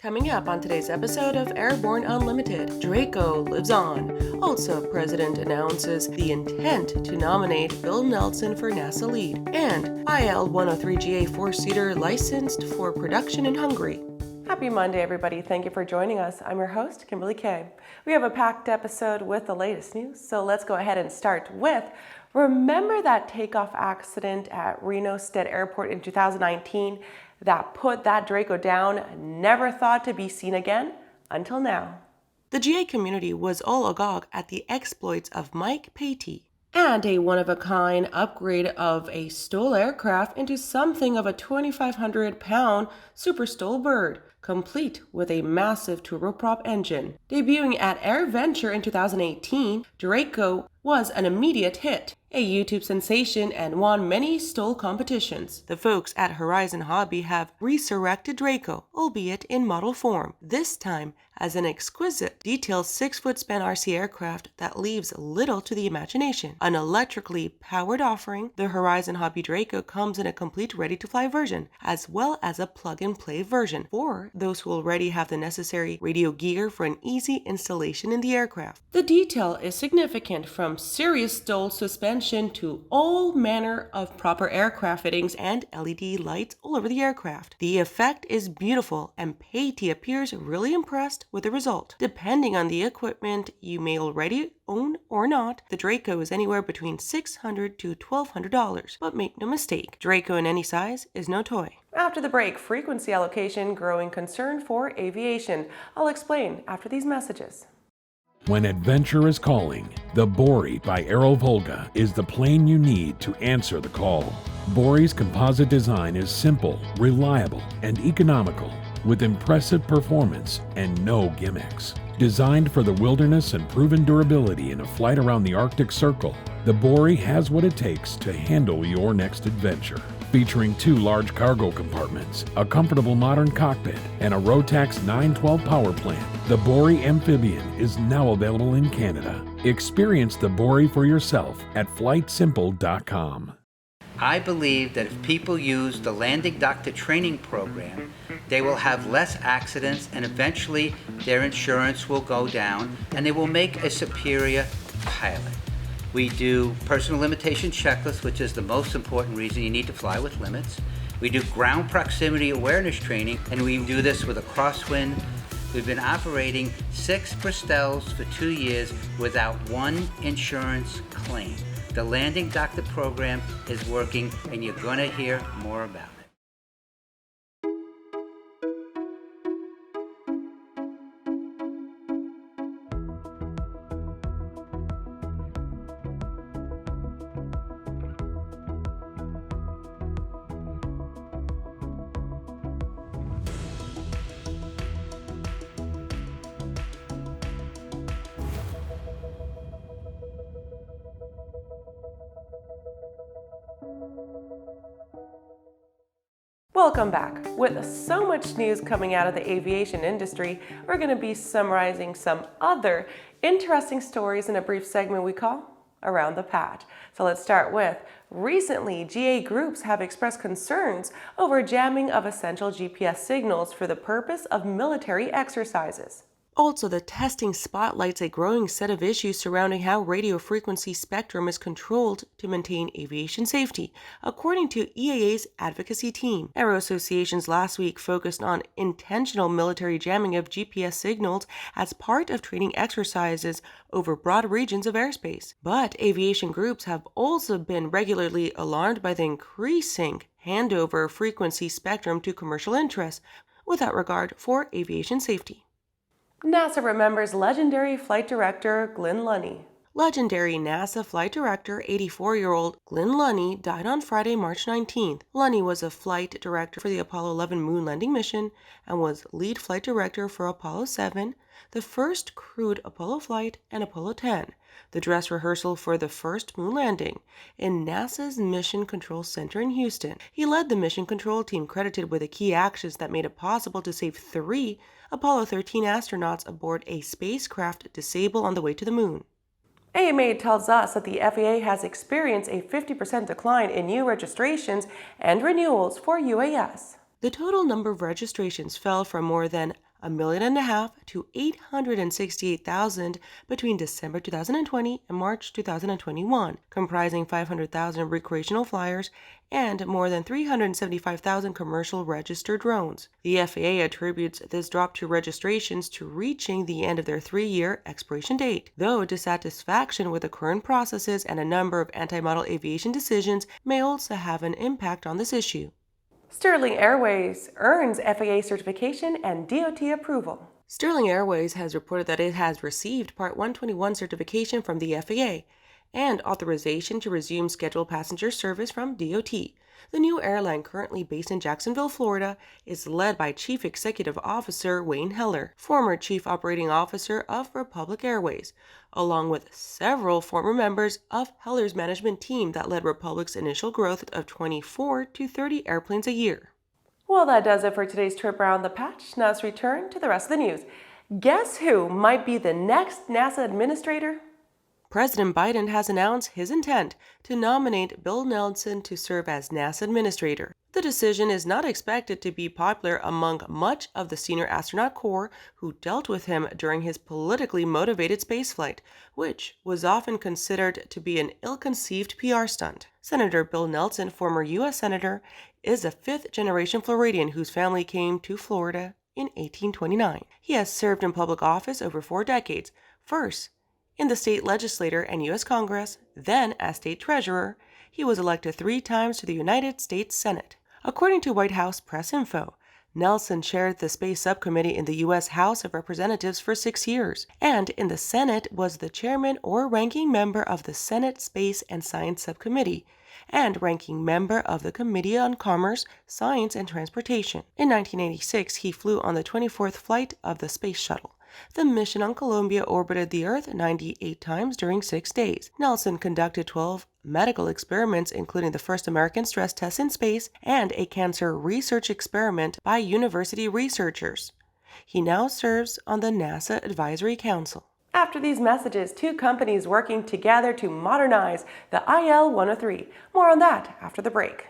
Coming up on today's episode of Airborne Unlimited, Draco lives on. Also, President announces the intent to nominate Bill Nelson for NASA lead. And IL-103 GA 4-seater licensed for production in Hungary. Happy Monday, everybody. Thank you for joining us. I'm your host, Kimberly Kay. We have a packed episode with the latest news, so let's go ahead and start with, remember that takeoff accident at Reno State Airport in 2019 that put that Draco down, never thought to be seen again until now? The GA community was all agog at the exploits of Mike Patey and a one-of-a-kind upgrade of a STOL aircraft into something of a 2,500-pound Super STOL bird, complete with a massive turboprop engine. Debuting at AirVenture in 2018, Draco was an immediate hit, a YouTube sensation, and won many STOL competitions. The folks at Horizon Hobby have resurrected Draco, albeit in model form, this time as an exquisite, detailed 6-foot span RC aircraft that leaves little to the imagination. An electrically powered offering, the Horizon Hobby Draco comes in a complete ready-to-fly version, as well as a plug-and-play version for those who already have the necessary radio gear for an easy installation in the aircraft. The detail is significant, from serious STOL suspension to all manner of proper aircraft fittings and LED lights all over the aircraft. The effect is beautiful, and Patey appears really impressed with the result. Depending on the equipment you may already own or not, the Draco is anywhere between $600 to $1,200. But make no mistake, Draco in any size is no toy. After the break, frequency allocation growing concern for aviation. I'll explain after these messages. When adventure is calling, the Borey by Aerovolga is the plane you need to answer the call. Borey's composite design is simple, reliable, and economical, with impressive performance and no gimmicks. Designed for the wilderness and proven durability in a flight around the Arctic Circle, the Borey has what it takes to handle your next adventure. Featuring 2 large cargo compartments, a comfortable modern cockpit, and a Rotax 912 power plant, the Borey Amphibian is now available in Canada. Experience the Borey for yourself at flightsimple.com. I believe that if people use the landing doctor training program, they will have less accidents, and eventually their insurance will go down and they will make a superior pilot. We do personal limitation checklists, which is the most important reason you need to fly with limits. We do ground proximity awareness training, and we do this with a crosswind. We've been operating 6 Bristells for 2 years without one insurance claim. The Landing Doctor program is working, and you're going to hear more about it. Welcome back. With so much news coming out of the aviation industry, we're going to be summarizing some other interesting stories in a brief segment we call Around the Patch. So let's start with, recently GA groups have expressed concerns over jamming of essential GPS signals for the purpose of military exercises. Also, the testing spotlights a growing set of issues surrounding how radio frequency spectrum is controlled to maintain aviation safety, according to EAA's advocacy team. Aero associations last week focused on intentional military jamming of GPS signals as part of training exercises over broad regions of airspace. But aviation groups have also been regularly alarmed by the increasing handover of frequency spectrum to commercial interests, without regard for aviation safety. NASA remembers legendary flight director Glynn Lunney. Legendary NASA flight director, 84-year-old Glynn Lunney, died on Friday, March 19th. Lunney was a flight director for the Apollo 11 moon landing mission and was lead flight director for Apollo 7, the first crewed Apollo flight, and Apollo 10, the dress rehearsal for the first moon landing, in NASA's Mission Control Center in Houston. He led the mission control team credited with the key actions that made it possible to save 3 Apollo 13 astronauts aboard a spacecraft disabled on the way to the moon. AMA tells us that the FAA has experienced a 50% decline in new registrations and renewals for UAS. The total number of registrations fell from more than $1.5 million to $868,000 between December 2020 and March 2021, comprising 500,000 recreational flyers and more than 375,000 commercial registered drones. The FAA attributes this drop to registrations to reaching the end of their 3-year expiration date, though dissatisfaction with the current processes and a number of anti-model aviation decisions may also have an impact on this issue. Sterling Airways earns FAA certification and DOT approval. Sterling Airways has reported that it has received Part 121 certification from the FAA and authorization to resume scheduled passenger service from DOT. The new airline, currently based in Jacksonville, Florida, is led by Chief Executive Officer Wayne Heller, former Chief Operating Officer of Republic Airways, along with several former members of Heller's management team that led Republic's initial growth of 24 to 30 airplanes a year. Well, that does it for today's trip around the patch. Now let's return to the rest of the news. Guess who might be the next NASA administrator? President Biden has announced his intent to nominate Bill Nelson to serve as NASA administrator. The decision is not expected to be popular among much of the senior astronaut corps who dealt with him during his politically motivated spaceflight, which was often considered to be an ill-conceived PR stunt. Senator Bill Nelson, former U.S. Senator, is a fifth-generation Floridian whose family came to Florida in 1829. He has served in public office over 4 decades, first in the state legislature and U.S. Congress, then as state treasurer. He was elected 3 times to the United States Senate. According to White House Press Info, Nelson chaired the Space Subcommittee in the U.S. House of Representatives for 6 years, and in the Senate was the chairman or ranking member of the Senate Space and Science Subcommittee, and ranking member of the Committee on Commerce, Science, and Transportation. In 1986, he flew on the 24th flight of the Space Shuttle. The mission on Columbia orbited the Earth 98 times during 6 days. Nelson conducted 12 medical experiments, including the first American stress test in space and a cancer research experiment by university researchers. He now serves on the NASA Advisory Council. After these messages, 2 companies working together to modernize the IL-103. More on that after the break.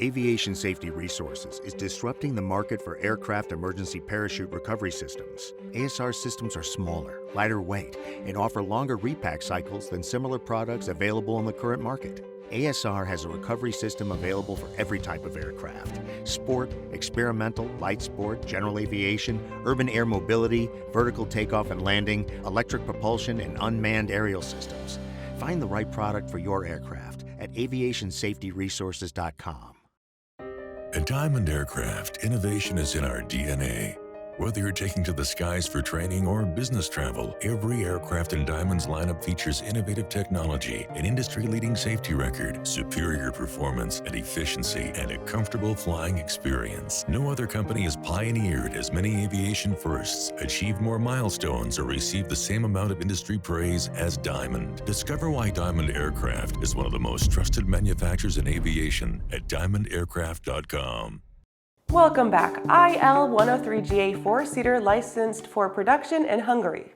Aviation Safety Resources is disrupting the market for aircraft emergency parachute recovery systems. ASR systems are smaller, lighter weight, and offer longer repack cycles than similar products available in the current market. ASR has a recovery system available for every type of aircraft: sport, experimental, light sport, general aviation, urban air mobility, vertical takeoff and landing, electric propulsion, and unmanned aerial systems. Find the right product for your aircraft at aviationsafetyresources.com. At Diamond Aircraft, innovation is in our DNA. Whether you're taking to the skies for training or business travel, every aircraft in Diamond's lineup features innovative technology, an industry-leading safety record, superior performance and efficiency, and a comfortable flying experience. No other company has pioneered as many aviation firsts, achieved more milestones, or received the same amount of industry praise as Diamond. Discover why Diamond Aircraft is one of the most trusted manufacturers in aviation at diamondaircraft.com. Welcome back. IL-103 GA 4-seater licensed for production in Hungary.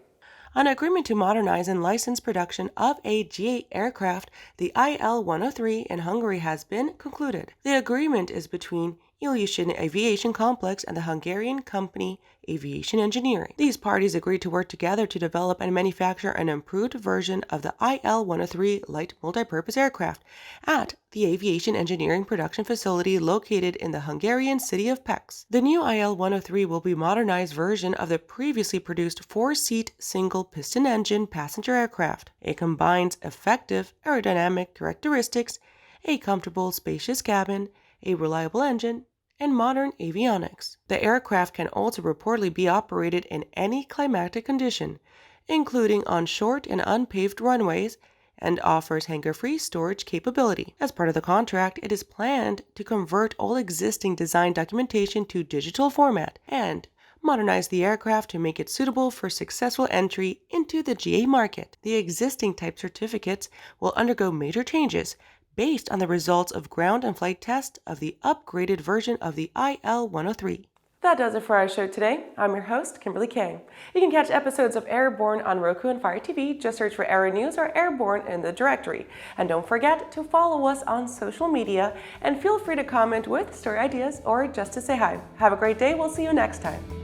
An agreement to modernize and license production of a GA aircraft, the IL-103 in Hungary, has been concluded. The agreement is between Ilyushin Aviation Complex and the Hungarian company Aviation Engineering. These parties agreed to work together to develop and manufacture an improved version of the IL-103 light multipurpose aircraft at the Aviation Engineering production facility located in the Hungarian city of Pécs. The new IL-103 will be a modernized version of the previously produced 4-seat single-piston engine passenger aircraft. It combines effective aerodynamic characteristics, a comfortable, spacious cabin, a reliable engine, and modern avionics. The aircraft can also reportedly be operated in any climatic condition, including on short and unpaved runways, and offers hangar-free storage capability. As part of the contract, it is planned to convert all existing design documentation to digital format and modernize the aircraft to make it suitable for successful entry into the GA market. The existing type certificates will undergo major changes based on the results of ground and flight tests of the upgraded version of the IL-103. That does it for our show today. I'm your host, Kimberly Kay. You can catch episodes of Airborne on Roku and Fire TV. Just search for Aero-News or Airborne in the directory. And don't forget to follow us on social media and feel free to comment with story ideas or just to say hi. Have a great day. We'll see you next time.